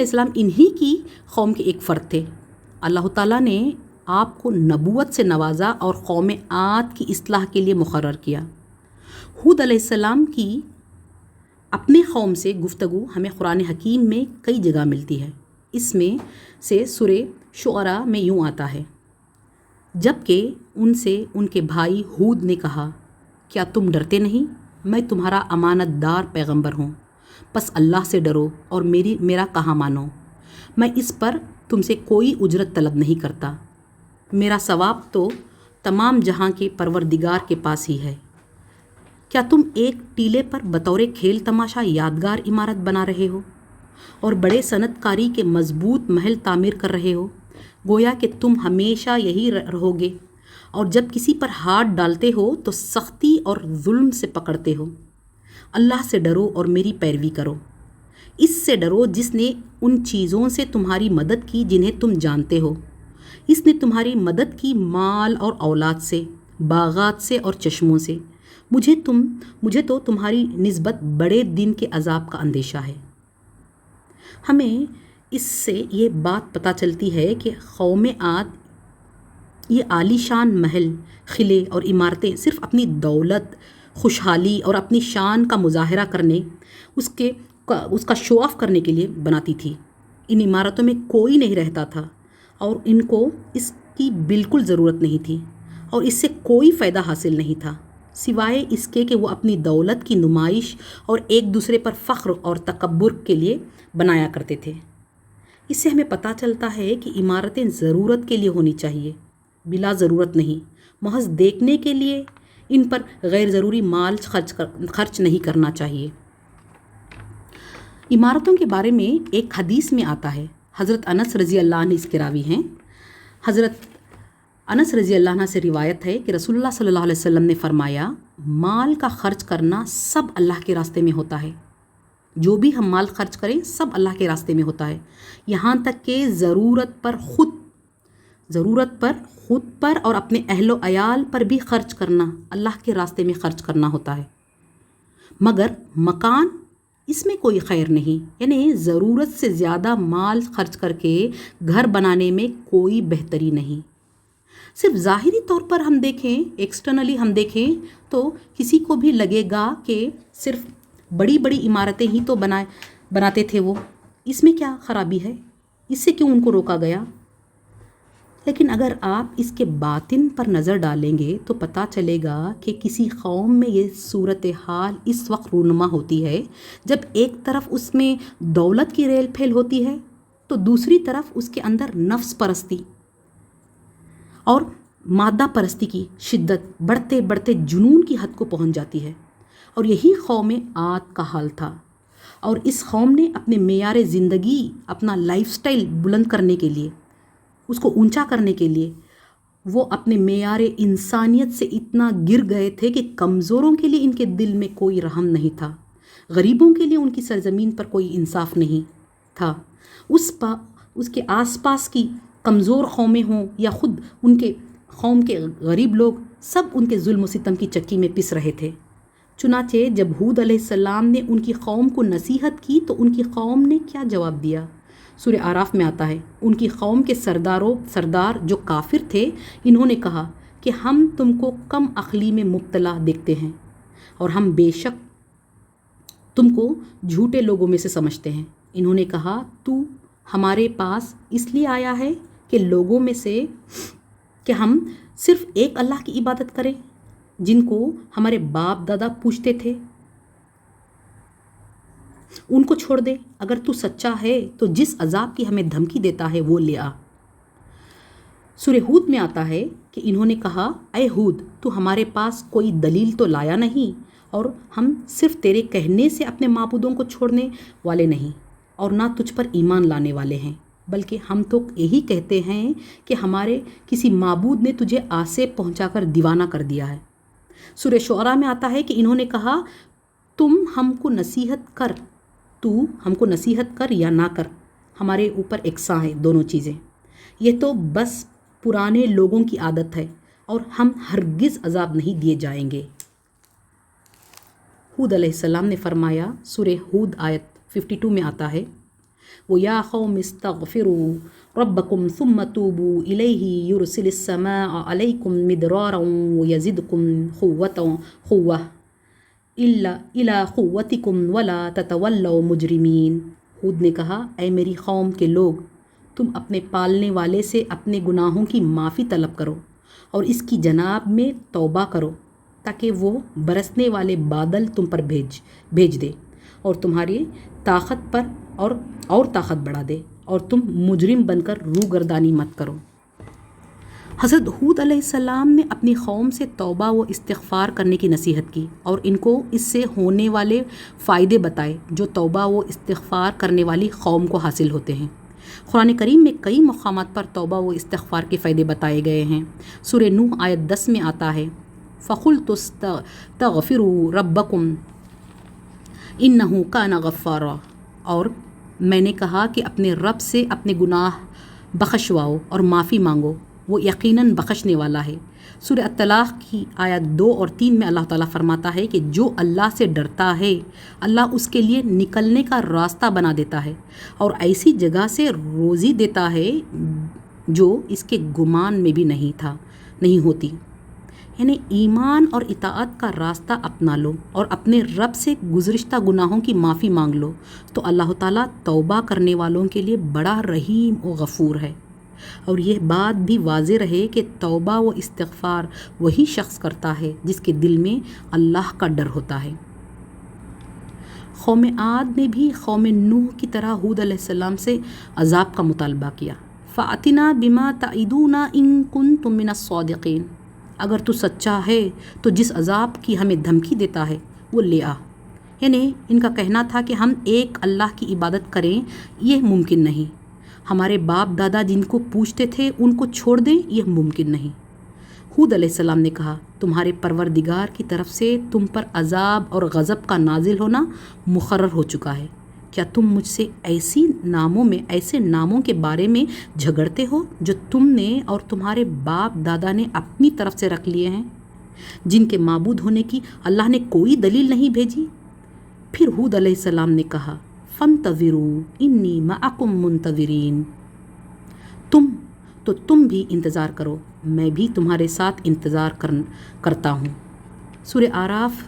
السلام انہی کی قوم کے ایک فرد تھے۔ اللہ تعالیٰ نے آپ کو نبوت سے نوازا اور قوم عاد کی اصلاح کے لیے مقرر کیا۔ ہود علیہ السلام کی اپنے قوم سے گفتگو ہمیں قرآن حکیم میں کئی جگہ ملتی ہے۔ اس میں سے سورہ شعراء میں یوں آتا ہے جب کہ ان سے ان کے بھائی ہود نے کہا کیا تم ڈرتے نہیں؟ میں تمہارا امانت دار پیغمبر ہوں، پس اللہ سے ڈرو اور میرا کہا مانو۔ میں اس پر تم سے کوئی اجرت طلب نہیں کرتا، میرا ثواب تو تمام جہاں کے پروردگار کے پاس ہی ہے۔ کیا تم ایک ٹیلے پر بطور کھیل تماشا یادگار عمارت بنا رہے ہو اور بڑے صنعت کاری کے مضبوط محل تعمیر کر رہے ہو، گویا کہ تم ہمیشہ یہی رہو گے، اور جب کسی پر ہاتھ ڈالتے ہو تو سختی اور ظلم سے پکڑتے ہو۔ اللہ سے ڈرو اور میری پیروی کرو، اس سے ڈرو جس نے ان چیزوں سے تمہاری مدد کی جنہیں تم جانتے ہو۔ اس نے تمہاری مدد کی مال اور اولاد سے، باغات سے اور چشموں سے۔ مجھے تو تمہاری نسبت بڑے دن کے عذاب کا اندیشہ ہے۔ ہمیں اس سے یہ بات پتہ چلتی ہے کہ قوم عاد یہ عالی شان محل، قلعے اور عمارتیں صرف اپنی دولت، خوشحالی اور اپنی شان کا مظاہرہ کرنے، اس کا شو آف کرنے کے لیے بناتی تھی۔ ان عمارتوں میں کوئی نہیں رہتا تھا اور ان کو اس کی بالکل ضرورت نہیں تھی، اور اس سے کوئی فائدہ حاصل نہیں تھا سوائے اس کے کہ وہ اپنی دولت کی نمائش اور ایک دوسرے پر فخر اور تکبر کے لیے بنایا کرتے تھے۔ اس سے ہمیں پتہ چلتا ہے کہ عمارتیں ضرورت کے لیے ہونی چاہیے، بلا ضرورت نہیں۔ محض دیکھنے کے لیے ان پر غیر ضروری مال خرچ نہیں کرنا چاہیے۔ عمارتوں کے بارے میں ایک حدیث میں آتا ہے، حضرت انس رضی اللہ عنہ اس کے راوی ہیں۔ حضرت انس رضی اللہ عنہ سے روایت ہے کہ رسول اللہ صلی اللہ علیہ وسلم نے فرمایا مال کا خرچ کرنا سب اللہ کے راستے میں ہوتا ہے۔ جو بھی ہم مال خرچ کریں سب اللہ کے راستے میں ہوتا ہے، یہاں تک کہ ضرورت پر خود پر اور اپنے اہل و عیال پر بھی خرچ کرنا اللہ کے راستے میں خرچ کرنا ہوتا ہے۔ مگر مکان، اس میں کوئی خیر نہیں، یعنی ضرورت سے زیادہ مال خرچ کر کے گھر بنانے میں کوئی بہتری نہیں۔ صرف ظاہری طور پر ہم دیکھیں، ایکسٹرنلی ہم دیکھیں تو کسی کو بھی لگے گا کہ صرف بڑی بڑی عمارتیں ہی تو بناتے تھے وہ، اس میں کیا خرابی ہے، اس سے کیوں ان کو روکا گیا؟ لیکن اگر آپ اس کے باطن پر نظر ڈالیں گے تو پتہ چلے گا کہ کسی قوم میں یہ صورتحال اس وقت رونما ہوتی ہے جب ایک طرف اس میں دولت کی ریل پھیل ہوتی ہے تو دوسری طرف اس کے اندر نفس پرستی اور مادہ پرستی کی شدت بڑھتے بڑھتے جنون کی حد کو پہنچ جاتی ہے۔ اور یہی قوم عاد کا حال تھا، اور اس قوم نے اپنے معیار زندگی، اپنا لائف سٹائل بلند کرنے کے لیے، اس کو اونچا کرنے کے لیے، وہ اپنے معیار انسانیت سے اتنا گر گئے تھے کہ کمزوروں کے لیے ان کے دل میں کوئی رحم نہیں تھا، غریبوں کے لیے ان کی سرزمین پر کوئی انصاف نہیں تھا۔ اس کے آس پاس کی کمزور قومیں ہوں یا خود ان کے قوم کے غریب لوگ، سب ان کے ظلم و ستم کی چکی میں پس رہے تھے۔ چنانچہ جب ہود علیہ السلام نے ان کی قوم کو نصیحت کی تو ان کی قوم نے کیا جواب دیا؟ سورہ اعراف میں آتا ہے، ان کی قوم کے سردار جو کافر تھے، انہوں نے کہا کہ ہم تم کو کم عقلی میں مبتلا دیکھتے ہیں اور ہم بے شک تم کو جھوٹے لوگوں میں سے سمجھتے ہیں۔ انہوں نے کہا، تو ہمارے پاس اس لیے آیا ہے کہ لوگوں میں سے کہ ہم صرف ایک اللہ کی عبادت کریں جن کو ہمارے باپ دادا پوجتے تھے، ان کو چھوڑ دے۔ اگر تو سچا ہے تو جس عذاب کی ہمیں دھمکی دیتا ہے وہ لے آ۔ سورہ ہود میں آتا ہے کہ انہوں نے کہا، اے ہود، تو ہمارے پاس کوئی دلیل تو لایا نہیں، اور ہم صرف تیرے کہنے سے اپنے معبودوں کو چھوڑنے والے نہیں اور نہ تجھ پر ایمان لانے والے ہیں، بلکہ ہم تو یہی کہتے ہیں کہ ہمارے کسی معبود نے تجھے آسے پہنچا کر دیوانہ کر دیا ہے۔ سورہ شعراء میں آتا ہے کہ انہوں نے کہا، تو ہم کو نصیحت کر یا نہ کر، ہمارے اوپر یکساں ہے دونوں چیزیں، یہ تو بس پرانے لوگوں کی عادت ہے اور ہم ہرگز عذاب نہیں دیے جائیں گے۔ ہود علیہ السلام نے فرمایا، سورہ ہود آیت 52 میں آتا ہے، وَيَا قَوْمِ اسْتَغْفِرُوا رَبَّكُمْ ثُمَّ تُوبُوا إِلَيْهِ يُرْسِلِ السَّمَاءَ عَلَيْكُمْ مِدْرَارًا وَيَزِدْكُمْ قُوَّةً إِلَىٰ قُوَّتِكُمْ وَلَا تَتَوَلَّوْا مُجْرِمِينَ۔ ہود نے کہا، اے میری قوم کے لوگ، تم اپنے پالنے والے سے اپنے گناہوں کی معافی طلب کرو اور اس کی جناب میں توبہ کرو تاکہ وہ برسنے والے بادل تم پر بھیج دے اور تمہاری طاقت پر اور طاقت بڑھا دے اور تم مجرم بن کر روگردانی مت کرو۔ حضرت ہود علیہ السلام نے اپنی قوم سے توبہ و استغفار کرنے کی نصیحت کی اور ان کو اس سے ہونے والے فائدے بتائے جو توبہ و استغفار کرنے والی قوم کو حاصل ہوتے ہیں۔ قرآن کریم میں کئی مقامات پر توبہ و استغفار کے فائدے بتائے گئے ہیں۔ سورہ نوح آیت 10 میں آتا ہے، فَقُلْتُ اسْتَغْفِرُوا رَبَّكُمْ إِنَّهُ كَانَ غَفَّارًا، اور میں نے کہا کہ اپنے رب سے اپنے گناہ بخشواؤ اور معافی مانگو، وہ یقیناً بخشنے والا ہے۔ سورہ الطلاق کی آیت 2 اور 3 میں اللہ تعالیٰ فرماتا ہے کہ جو اللہ سے ڈرتا ہے اللہ اس کے لیے نکلنے کا راستہ بنا دیتا ہے اور ایسی جگہ سے روزی دیتا ہے جو اس کے گمان میں بھی نہیں ہوتی۔ یعنی ایمان اور اطاعت کا راستہ اپنا لو اور اپنے رب سے گزشتہ گناہوں کی معافی مانگ لو تو اللہ تعالیٰ توبہ کرنے والوں کے لیے بڑا رحیم و غفور ہے۔ اور یہ بات بھی واضح رہے کہ توبہ و استغفار وہی شخص کرتا ہے جس کے دل میں اللہ کا ڈر ہوتا ہے۔ قوم عاد نے بھی قوم نوح کی طرح ہود علیہ السلام سے عذاب کا مطالبہ کیا، فَأْتِنَا بِمَا تَعِدُونَ إِن كُنتُم مِّنَ الصَّادِقِينَ، اگر تو سچا ہے تو جس عذاب کی ہمیں دھمکی دیتا ہے وہ لے آ۔ یعنی ان کا کہنا تھا کہ ہم ایک اللہ کی عبادت کریں، یہ ممکن نہیں، ہمارے باپ دادا جن کو پوجتے تھے ان کو چھوڑ دیں، یہ ممکن نہیں۔ ہود علیہ السلام نے کہا، تمہارے پروردگار کی طرف سے تم پر عذاب اور غضب کا نازل ہونا مقرر ہو چکا ہے، کیا تم مجھ سے ایسے ناموں کے بارے میں جھگڑتے ہو جو تم نے اور تمہارے باپ دادا نے اپنی طرف سے رکھ لیے ہیں، جن کے معبود ہونے کی اللہ نے کوئی دلیل نہیں بھیجی؟ پھر ہود علیہ السلام نے کہا، فَانْتَظِرُوا إِنِّي مَعَكُمْ مُنْتَظِرِينَ، تم بھی انتظار کرو، میں بھی تمہارے ساتھ انتظار کرتا ہوں۔ سورہ آراف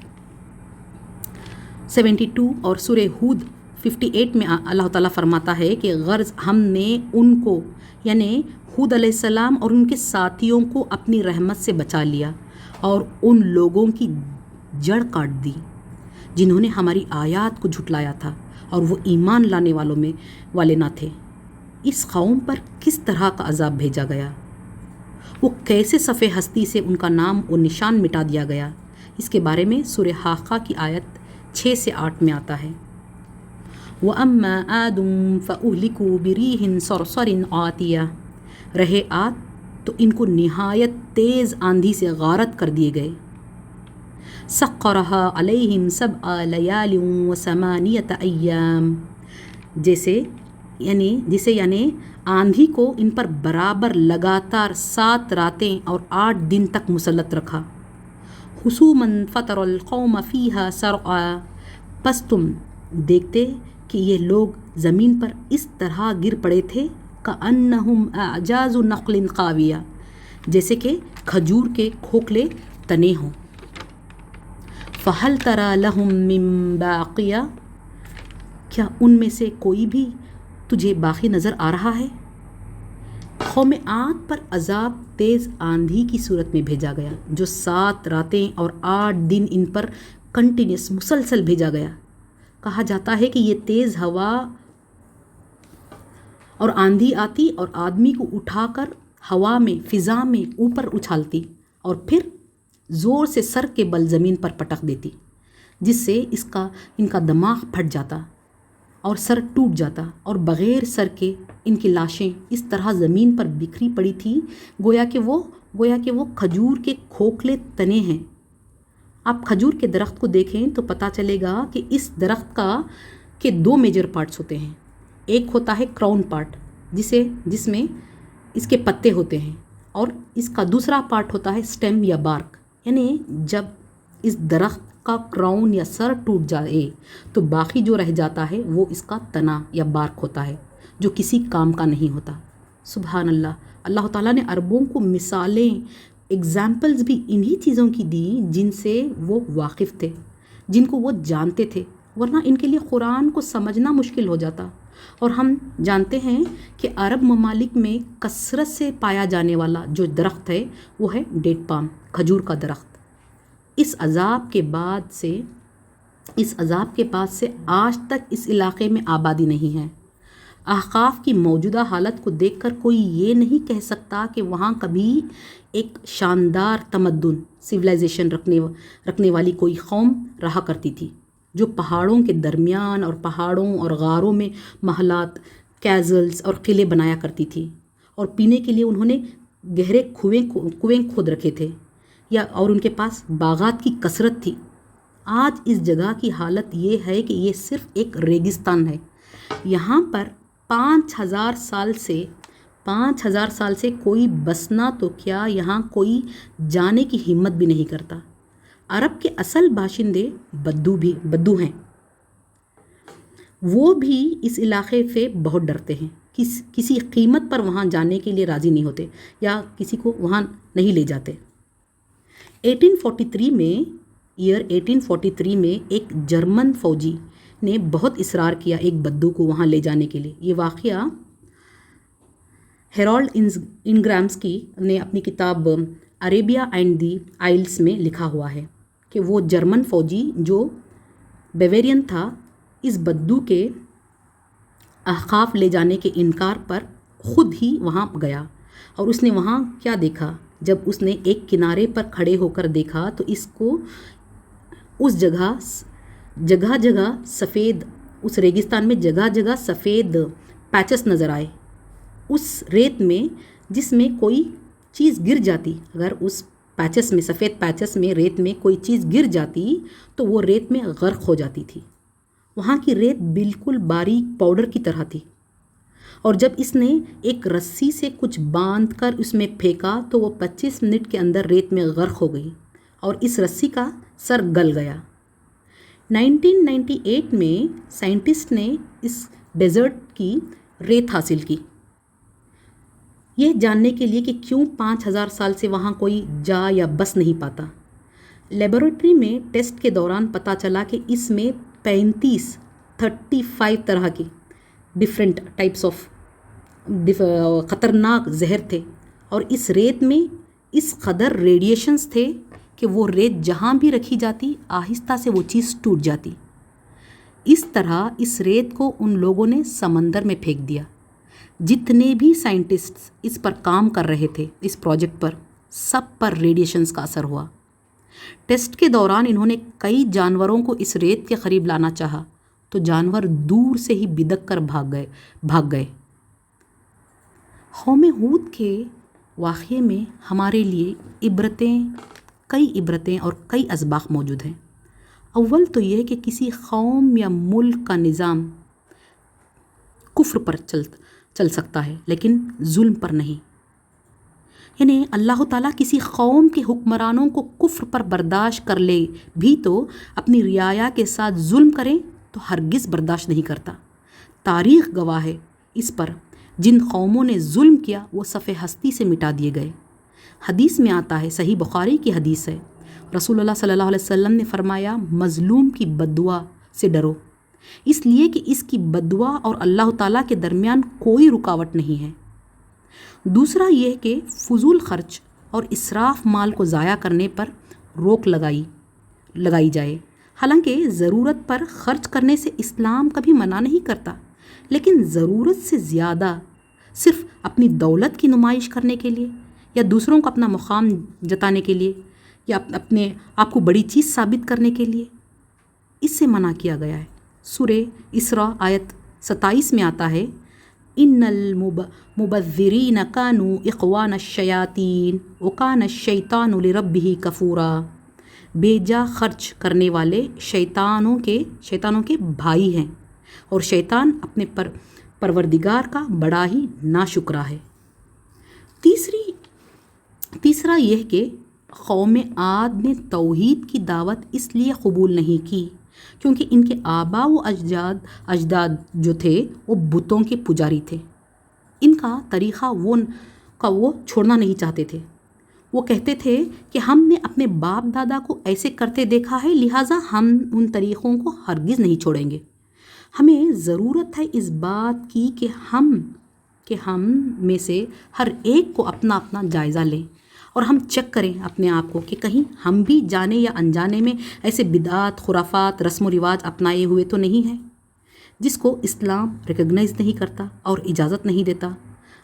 72 اور سورہ ہود 58 میں اللہ تعالیٰ فرماتا ہے کہ غرض ہم نے ان کو یعنی ہود علیہ السلام اور ان کے ساتھیوں کو اپنی رحمت سے بچا لیا اور ان لوگوں کی جڑ کاٹ دی جنہوں نے ہماری آیات کو جھٹلایا تھا اور وہ ایمان لانے والے نہ تھے۔ اس قوم پر کس طرح کا عذاب بھیجا گیا، وہ کیسے صفحہ ہستی سے ان کا نام و نشان مٹا دیا گیا، اس کے بارے میں سورہ حاقہ کی آیت 6 سے 8 میں آتا ہے۔ وَأَمَّا عَادٌ فَأُهْلِكُوا بِرِيحٍ صَرْصَرٍ عَاتِيَةٍ رہے عاد تو ان کو نہایت تیز آندھی سے غارت کر دیے گئے۔ سَخَّرَهَا عَلَيْهِمْ سَبْعَ لَيَالٍ وَثَمَانِيَةَ أَيَّامٍ جسے یعنی آندھی کو ان پر برابر لگاتار 7 راتیں اور 8 دن تک مسلط رکھا۔ حُسُومًا فَتَرَ الْقَوْمَ فِيهَا سَرْعًا پس تم دیکھتے کہ یہ لوگ زمین پر اس طرح گر پڑے تھے كَأَنَّهُمْ أَعْجَازُ نَخْلٍ خَاوِيَةٍ جیسے کہ کھجور کے کھوکھلے تنے ہوں۔ فَهَلْ تَرَى لَهُم مِّن بَاقِيَةٍ کیا ان میں سے کوئی بھی تجھے باقی نظر آ رہا ہے؟ قوم عاد پر عذاب تیز آندھی کی صورت میں بھیجا گیا جو 7 راتیں اور 8 دن ان پر کنٹینیوس مسلسل بھیجا گیا۔ کہا جاتا ہے کہ یہ تیز ہوا اور آندھی آتی اور آدمی کو اٹھا کر ہوا میں فضا میں اوپر اچھالتی اور پھر زور سے سر کے بل زمین پر پٹک دیتی، جس سے ان کا دماغ پھٹ جاتا اور سر ٹوٹ جاتا اور بغیر سر کے ان کی لاشیں اس طرح زمین پر بکھری پڑی تھی گویا کہ وہ کھجور کے کھوکھلے تنے ہیں۔ آپ کھجور کے درخت کو دیکھیں تو پتہ چلے گا کہ اس درخت کے 2 میجر پارٹس ہوتے ہیں۔ ایک ہوتا ہے کراؤن پارٹ جس میں اس کے پتے ہوتے ہیں، اور اس کا دوسرا پارٹ ہوتا ہے سٹیم یا بارک، یعنی جب اس درخت کا کراؤن یا سر ٹوٹ جائے تو باقی جو رہ جاتا ہے وہ اس کا تنا یا بارک ہوتا ہے جو کسی کام کا نہیں ہوتا۔ سبحان اللہ، اللہ تعالیٰ نے عربوں کو مثالیں ایگزامپلز بھی انہی چیزوں کی دیں جن سے وہ واقف تھے، جن کو وہ جانتے تھے، ورنہ ان کے لیے قرآن کو سمجھنا مشکل ہو جاتا۔ اور ہم جانتے ہیں کہ عرب ممالک میں کثرت سے پایا جانے والا جو درخت ہے وہ ہے ڈیٹ پام، کھجور کا درخت۔ اس عذاب کے بعد سے آج تک اس علاقے میں آبادی نہیں ہے۔ احقاف کی موجودہ حالت کو دیکھ کر کوئی یہ نہیں کہہ سکتا کہ وہاں کبھی ایک شاندار تمدن سویلائزیشن رکھنے والی کوئی قوم رہا کرتی تھی جو پہاڑوں کے درمیان اور پہاڑوں اور غاروں میں محلات، کیزلز اور قلعے بنایا کرتی تھی، اور پینے کے لیے انہوں نے گہرے کنویں کھود رکھے تھے اور ان کے پاس باغات کی کثرت تھی۔ آج اس جگہ کی حالت یہ ہے کہ یہ صرف ایک ریگستان ہے۔ یہاں پر 5000 سال سے کوئی بسنا تو کیا یہاں کوئی جانے کی ہمت بھی نہیں کرتا۔ عرب کے اصل باشندے بدو ہیں، وہ بھی اس علاقے سے بہت ڈرتے ہیں، کسی قیمت پر وہاں جانے کے لیے راضی نہیں ہوتے یا کسی کو وہاں نہیں لے جاتے۔ 1843 میں ایک جرمن فوجی نے بہت اصرار کیا ایک بدو کو وہاں لے جانے کے لیے۔ یہ واقعہ ہیرالڈ انگرامسکی نے اپنی کتاب عربیہ اینڈ دی آئلز میں لکھا ہوا ہے کہ وہ جرمن فوجی جو بیویرین تھا اس بدو کے احقاف لے جانے کے انکار پر خود ہی وہاں گیا، اور اس نے وہاں کیا دیکھا؟ جب اس نے ایک کنارے پر کھڑے ہو کر دیکھا تو اس ریگستان میں جگہ جگہ سفید پیچز نظر آئے، اس ریت میں جس میں کوئی چیز گر جاتی، اگر اس پیچز میں سفید پیچز میں ریت میں کوئی چیز گر جاتی تو وہ ریت میں غرق ہو جاتی تھی۔ وہاں کی ریت بالکل باریک پاؤڈر کی طرح تھی، اور جب اس نے ایک رسی سے کچھ باندھ کر اس میں پھینکا تو وہ 25 منٹ کے اندر ریت میں غرق ہو گئی اور اس رسی کا سر گل گیا۔ 1998 میں سائنٹسٹ نے اس ڈیزرٹ کی ریت حاصل کی۔ یہ جاننے کے لیے کہ کیوں 5,000 سال سے وہاں کوئی جا یا بس نہیں پاتا۔ لیبارٹری میں ٹیسٹ کے دوران پتہ چلا کہ اس میں 35 طرح کے ڈفرینٹ ٹائپس آف خطرناک زہر تھے، اور اس ریت میں اس قدر ریڈیشنز تھے کہ وہ ریت جہاں بھی رکھی جاتی آہستہ سے وہ چیز ٹوٹ جاتی۔ اس طرح اس ریت کو ان لوگوں نے سمندر میں پھینک دیا۔ جتنے بھی سائنٹسٹس اس پر کام کر رہے تھے اس پروجیکٹ پر، سب پر ریڈیشنز کا اثر ہوا۔ ٹیسٹ کے دوران انہوں نے کئی جانوروں کو اس ریت کے قریب لانا چاہا تو جانور دور سے ہی بدک کر بھاگ گئے۔ قوم ہود کے واقعے میں ہمارے لیے کئی عبرتیں اور کئی اسباق موجود ہیں۔ اول تو یہ کہ کسی قوم یا ملک کا نظام کفر پر چل سکتا ہے لیکن ظلم پر نہیں۔ یعنی اللہ تعالیٰ کسی قوم کے حکمرانوں کو کفر پر برداشت کر لے بھی تو اپنی رعایا کے ساتھ ظلم کریں تو ہرگز برداشت نہیں کرتا۔ تاریخ گواہ ہے اس پر۔ جن قوموں نے ظلم کیا وہ صفحہ ہستی سے مٹا دیے گئے۔ حدیث میں آتا ہے، صحیح بخاری کی حدیث ہے، رسول اللہ صلی اللہ علیہ وسلم نے فرمایا، مظلوم کی بددعا سے ڈرو، اس لیے کہ اس کی بددعا اور اللہ تعالیٰ کے درمیان کوئی رکاوٹ نہیں ہے۔ دوسرا یہ کہ فضول خرچ اور اسراف مال کو ضائع کرنے پر روک لگائی جائے۔ حالانکہ ضرورت پر خرچ کرنے سے اسلام کبھی منع نہیں کرتا، لیکن ضرورت سے زیادہ صرف اپنی دولت کی نمائش کرنے کے لیے یا دوسروں کو اپنا مقام جتانے کے لیے یا اپنے آپ کو بڑی چیز ثابت کرنے کے لیے، اس سے منع کیا گیا ہے۔ سورہ اسراء آیت 27 میں آتا ہے، ان المبذرین کانوا اخوان الشیاطین وکان الشیطان لربہ کفورا۔ بے جا خرچ کرنے والے شیطانوں کے بھائی ہیں، اور شیطان اپنے پروردگار کا بڑا ہی ناشکرا ہے۔ تیسرا یہ کہ قوم عاد نے توحید کی دعوت اس لیے قبول نہیں کی کیونکہ ان کے آبا و اجداد جو تھے وہ بتوں کے پجاری تھے۔ ان کا طریقہ وہ چھوڑنا نہیں چاہتے تھے۔ وہ کہتے تھے کہ ہم نے اپنے باپ دادا کو ایسے کرتے دیکھا ہے، لہٰذا ہم ان طریقوں کو ہرگز نہیں چھوڑیں گے۔ ہمیں ضرورت ہے اس بات کی کہ ہم میں سے ہر ایک کو اپنا اپنا جائزہ لیں اور ہم چیک کریں اپنے آپ کو کہ کہیں ہم بھی جانے یا انجانے میں ایسے بدعات، خرافات، رسم و رواج اپنائے ہوئے تو نہیں ہیں جس کو اسلام ریکگنائز نہیں کرتا اور اجازت نہیں دیتا۔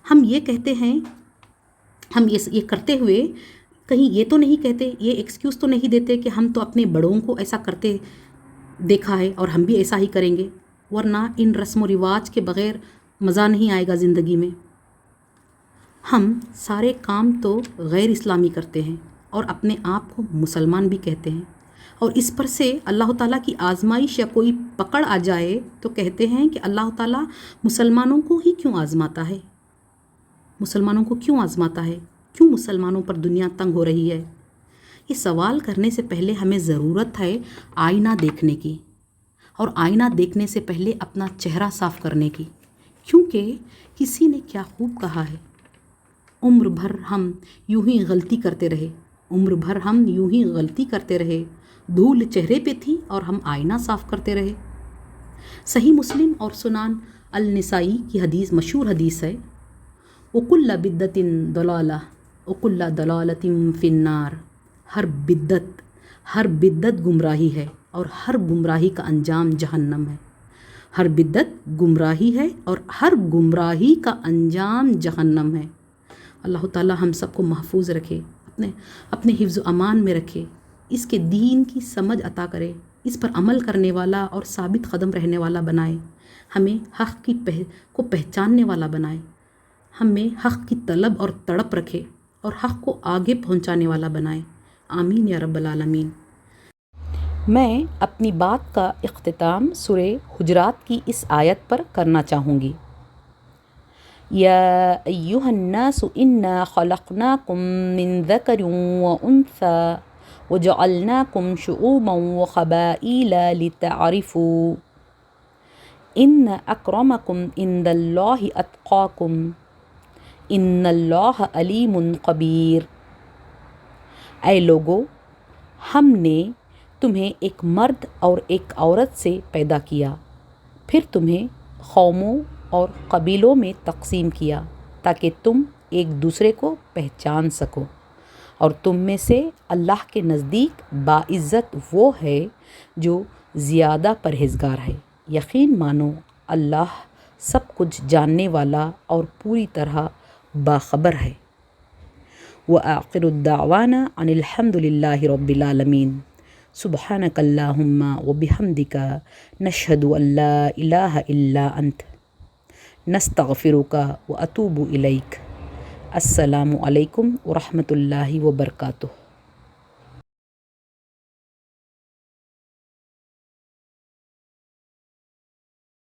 ہم یہ کہتے ہیں، ہم یہ کرتے ہوئے کہیں یہ تو نہیں کہتے، یہ ایکسکیوز تو نہیں دیتے کہ ہم تو اپنے بڑوں کو ایسا کرتے دیکھا ہے اور ہم بھی ایسا ہی کریں گے، ورنہ ان رسم و رواج کے بغیر مزہ نہیں آئے گا زندگی میں۔ ہم سارے کام تو غیر اسلامی کرتے ہیں اور اپنے آپ کو مسلمان بھی کہتے ہیں، اور اس پر سے اللہ تعالیٰ کی آزمائش یا کوئی پکڑ آ جائے تو کہتے ہیں کہ اللہ تعالیٰ مسلمانوں کو ہی کیوں آزماتا ہے، کیوں مسلمانوں پر دنیا تنگ ہو رہی ہے۔ یہ سوال کرنے سے پہلے ہمیں ضرورت ہے آئینہ دیکھنے کی، اور آئینہ دیکھنے سے پہلے اپنا چہرہ صاف کرنے کی، کیونکہ کسی نے کیا خوب کہا ہے، عمر بھر ہم یوں ہی غلطی کرتے رہے، دھول چہرے پہ تھی اور ہم آئینہ صاف کرتے رہے۔ صحیح مسلم اور سنن النسائی کی حدیث، مشہور حدیث ہے، وَكُلَّ بِدَّةٍ ضَلَالَةٍ وَكُلَّ ضَلَالَةٍ فِي النَّارِ۔ ہر بدعت گمراہی ہے اور ہر گمراہی کا انجام جہنم ہے۔ ہر بدعت گمراہی ہے اور ہر گمراہی کا انجام جہنم ہے۔ اللہ تعالیٰ ہم سب کو محفوظ رکھے، اپنے حفظ و امان میں رکھے، اس کے دین کی سمجھ عطا کرے، اس پر عمل کرنے والا اور ثابت قدم رہنے والا بنائے، ہمیں حق کو پہچاننے والا بنائے، ہمیں حق کی طلب اور تڑپ رکھے اور حق کو آگے پہنچانے والا بنائے۔ آمین یا رب العالمین۔ میں اپنی بات کا اختتام سورہ حجرات کی اس آیت پر کرنا چاہوں گی۔ یا ایھا الناس انا خلقناکم من ذکر وانثی وجعلناکم شعوبا وقبائل لتعارفوا ان اکرمکم عند اللہ اتقاکم ان اللہ علیم خبیر۔ اے لوگو، ہم نے تمہیں ایک مرد اور ایک عورت سے پیدا کیا، پھر تمہیں قوموں اور قبیلوں میں تقسیم کیا تاکہ تم ایک دوسرے کو پہچان سکو، اور تم میں سے اللہ کے نزدیک باعزت وہ ہے جو زیادہ پرہیزگار ہے۔ یقین مانو اللہ سب کچھ جاننے والا اور پوری طرح باخبر ہے۔ وآخر الدعوانا ان الحمد للہ رب العالمین۔ سبحانک اللہم وبحمدک، نشہد ان لا الہ الا انت، نستغفرک واتوب الیک۔ السلام علیکم ورحمۃ اللہ وبرکاتہ۔